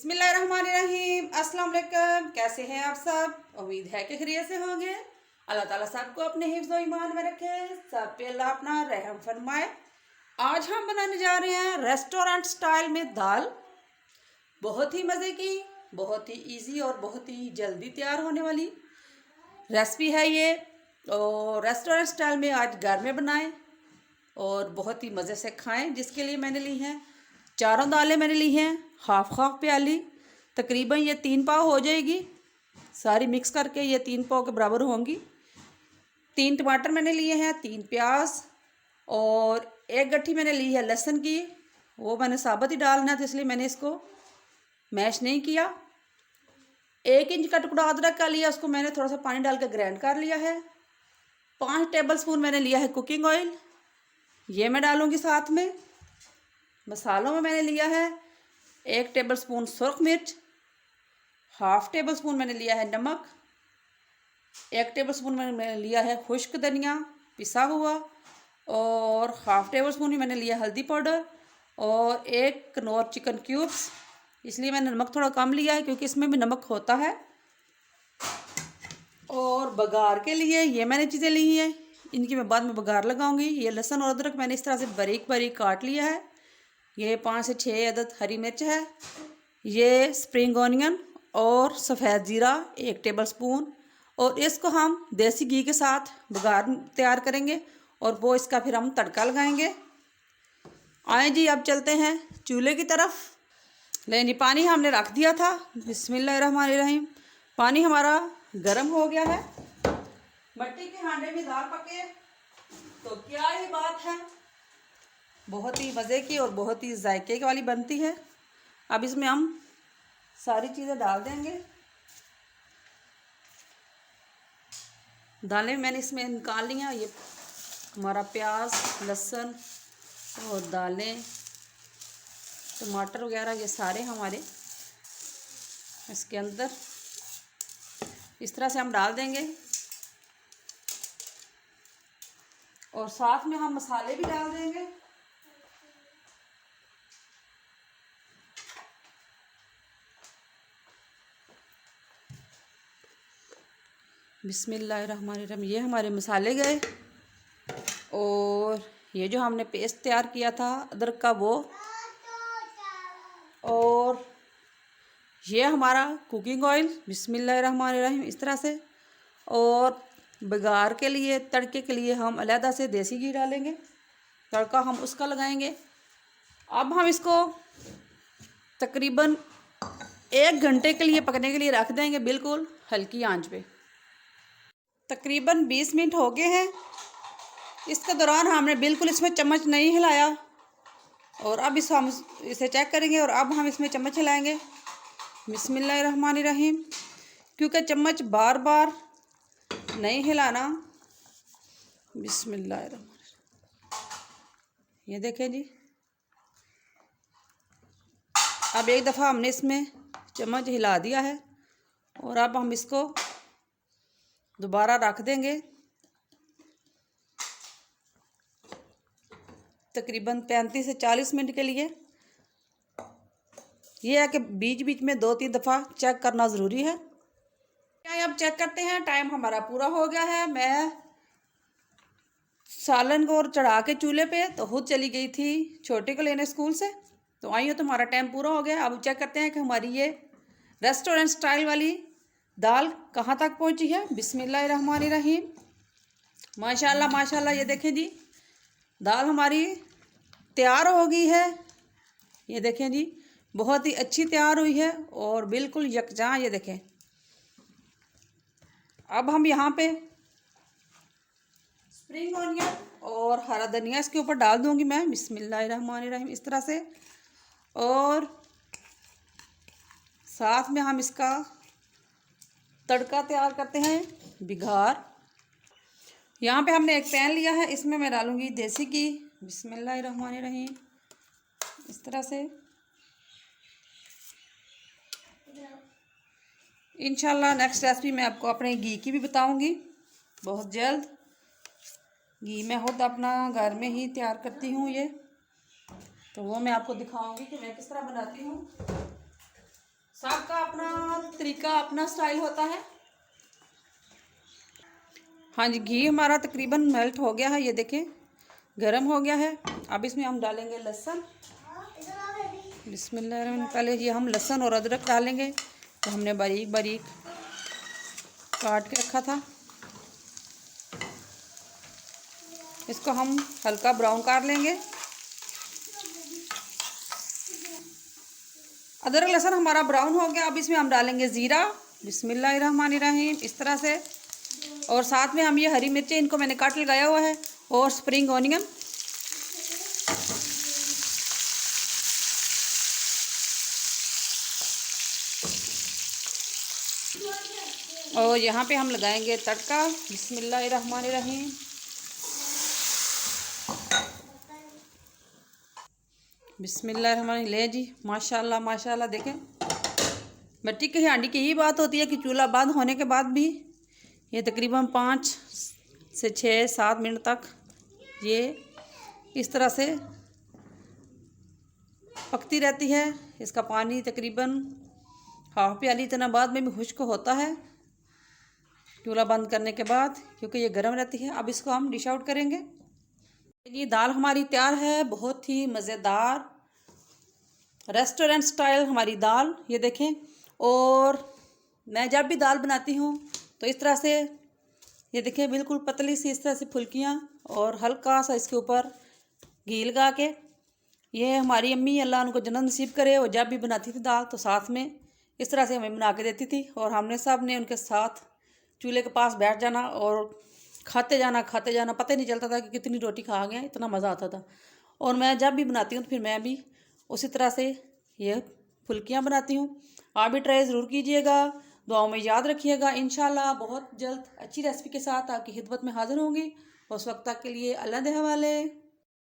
बिस्मिल्लाहिर्रहमानिर्रहीम। अस्सलाम वालेकुम। कैसे हैं आप सब? उम्मीद है कि खैरियत से होंगे। अल्लाह ताला सबको अपने हिफ्ज़ व ईमान में रखे, सब पे अल्लाह अपना रहम फरमाए। आज हम बनाने जा रहे हैं रेस्टोरेंट स्टाइल में दाल। बहुत ही मज़े की, बहुत ही इजी और बहुत ही जल्दी तैयार होने वाली रेसिपी है ये। और रेस्टोरेंट स्टाइल में आज घर में बनाएं और बहुत ही मज़े से खाएं। जिसके लिए मैंने ली हैं चारों दालें, मैंने ली हैं हाफ प्याली। तकरीबन ये 3 पाव हो जाएगी, सारी मिक्स करके ये 3 पाव के बराबर होंगी। 3 टमाटर मैंने लिए हैं, 3 प्याज और 1 गट्ठी मैंने ली है लहसुन की। वो मैंने साबुत ही डालना था, इसलिए मैंने इसको मैश नहीं किया। 1 इंच का टुकड़ा अदरक का लिया, उसको मैंने थोड़ा सा पानी डाल के ग्राइंड कर लिया है। 5 टेबल स्पून मैंने लिया है कुकिंग ऑयल, ये मैं डालूँगी साथ में। मसालों में मैंने लिया है 1 टेबल स्पून सुरख मिर्च, हाफ टेबल स्पून मैंने लिया है नमक, 1 टेबल स्पून मैंने लिया है खुश्क धनिया पिसा हुआ, और हाफ टेबल स्पून ही मैंने लिया हल्दी पाउडर, और 1 कनौर चिकन क्यूब्स। इसलिए मैंने नमक थोड़ा कम लिया है क्योंकि इसमें भी नमक होता है। और बघार के लिए ये मैंने चीज़ें ली हैं, इनकी मैं बाद में बघार लगाऊंगी। ये लहसुन और अदरक मैंने इस तरह से बारीक बारीक काट लिया है। ये 5 से 6 अदद हरी मिर्च है। ये स्प्रिंग ऑनियन और सफ़ेद ज़ीरा 1 टेबल स्पून। और इसको हम देसी घी के साथ बघार तैयार करेंगे और वो इसका फिर हम तड़का लगाएंगे। आए जी, अब चलते हैं चूल्हे की तरफ। लेकिन जी पानी हमने रख दिया था। बिस्मिल्लाहिर्रहमानिर्रहीम। पानी हमारा गर्म हो गया है। मिट्टी के हांडे में दाल पके तो क्या ही बात है, बहुत ही मज़े की और बहुत ही जायके वाली बनती है। अब इसमें हम सारी चीज़ें डाल देंगे। दालें मैंने इसमें निकाल ली हैं। ये हमारा प्याज, लहसुन और दालें, टमाटर वगैरह ये सारे हमारे इसके अंदर इस तरह से हम डाल देंगे। और साथ में हम मसाले भी डाल देंगे। बिस्मिल्लाहिर्रहमानिर्रहीम। ये हमारे मसाले गए, और ये जो हमने पेस्ट तैयार किया था अदरक का वो, और ये हमारा कुकिंग ऑयल। बिस्मिल्लाहिर्रहमानिर्रहीम इस तरह से। और बघार के लिए, तड़के के लिए हम अलहदा से देसी घी डालेंगे, तड़का हम उसका लगाएंगे। अब हम इसको तकरीबन 1 घंटे के लिए पकने के लिए रख देंगे, बिल्कुल हल्की आंच पे। तकरीबन 20 मिनट हो गए हैं। इसके दौरान हमने बिल्कुल इसमें चम्मच नहीं हिलाया, और अब हम इसे चेक करेंगे और अब हम इसमें चम्मच हिलाएंगे। बिस्मिल्लाहिर्रहमानिर्रहीम। क्योंकि चम्मच बार बार नहीं हिलाना। बिस्मिल्लाहिर्रहमानिर्रहीम। ये देखें जी, अब एक दफ़ा हमने इसमें चम्मच हिला दिया है, और अब हम इसको दोबारा रख देंगे तकरीबन 35 से 40 मिनट के लिए। ये है कि बीच बीच में 2-3 दफ़ा चेक करना ज़रूरी है। अब चेक करते हैं, टाइम हमारा पूरा हो गया है। मैं सालन को और चढ़ा के चूल्हे पे तो खुद चली गई थी छोटे को लेने स्कूल से, तो आई हो तो हमारा टाइम पूरा हो गया। अब चेक करते हैं कि हमारी ये रेस्टोरेंट स्टाइल वाली दाल कहाँ तक पहुँची है। बिस्मिल्लाहिर्रहमानिर्रहीम। माशाल्लाह माशाल्लाह। ये देखें जी, दाल हमारी तैयार हो गई है। ये देखें जी, बहुत ही अच्छी तैयार हुई है और बिल्कुल यकजां। ये देखें, अब हम यहाँ पे स्प्रिंग ऑनियन और हरा धनिया इसके ऊपर डाल दूँगी मैं। बिस्मिल्लाहिर्रहमानिर्रहीम इस तरह से। और साथ में हम इसका तड़का तैयार करते हैं, बिघार। यहाँ पे हमने एक पैन लिया है, इसमें मैं डालूँगी देसी घी। बिस्मिल्लाहिर्रहमानिर्रहीम इस तरह से। इंशाल्लाह नेक्स्ट रेसिपी मैं आपको अपने घी की भी बताऊँगी बहुत जल्द। घी मैं खुद अपना घर में ही तैयार करती हूँ ये, तो वो मैं आपको दिखाऊंगी कि मैं किस तरह बनाती हूँ। सबका अपना तरीका, अपना स्टाइल होता है। हाँ जी, घी हमारा तकरीबन मेल्ट हो गया है, ये देखें गरम हो गया है। अब इसमें हम डालेंगे लहसुन। बिस्मिल्लाह। पहले ये हम लहसुन और अदरक डालेंगे, तो हमने बारीक बारीक काट के रखा था। इसको हम हल्का ब्राउन कर लेंगे। अदरक लहसुन हमारा ब्राउन हो गया। अब इसमें हम डालेंगे ज़ीरा। बिस्मिल्लाहिर्रहमानिर्रहीम, इस तरह से। और साथ में हम ये हरी मिर्चें, इनको मैंने काट लगाया हुआ है, और स्प्रिंग ऑनियन। और यहाँ पे हम लगाएंगे तड़का। बिस्मिल्लाहिर्रहमानिर्रहीम। बिस्मिल्लाहिर्रहमानिर्रहीम। ले जी, माशाल्लाह माशाल्लाह। देखें, मिट्टी की हांडी की ही बात होती है कि चूल्हा बंद होने के बाद भी ये तकरीबन 5 से 6 7 मिनट तक ये इस तरह से पकती रहती है। इसका पानी तकरीबन हाफ प्याली इतना बाद में भी खुश्क होता है चूल्हा बंद करने के बाद, क्योंकि ये गर्म रहती है। अब इसको हम डिश आउट करेंगे। ये दाल हमारी तैयार है, बहुत ही मज़ेदार रेस्टोरेंट स्टाइल हमारी दाल, ये देखें। और मैं जब भी दाल बनाती हूँ तो इस तरह से, ये देखें, बिल्कुल पतली सी इस तरह से फुल्कियाँ, और हल्का सा इसके ऊपर घी लगा के। ये हमारी अम्मी, अल्लाह उनको जन्नत नसीब करे, और जब भी बनाती थी दाल तो साथ में इस तरह से हमें बना के देती थी, और हमने सब ने उनके साथ चूल्हे के पास बैठ जाना और खाते जाना पता ही नहीं चलता था कि कितनी रोटी खा गए, इतना मज़ा आता था। और मैं जब भी बनाती हूँ तो फिर मैं भी उसी तरह से ये फुल्कियाँ बनाती हूँ। आप भी ट्राई ज़रूर कीजिएगा, दुआओं में याद रखिएगा। इंशाल्लाह बहुत जल्द अच्छी रेसिपी के साथ आपकी खिदमत में हाज़िर होंगी। उस वक्त तक के लिए अल्लाह के हवाले।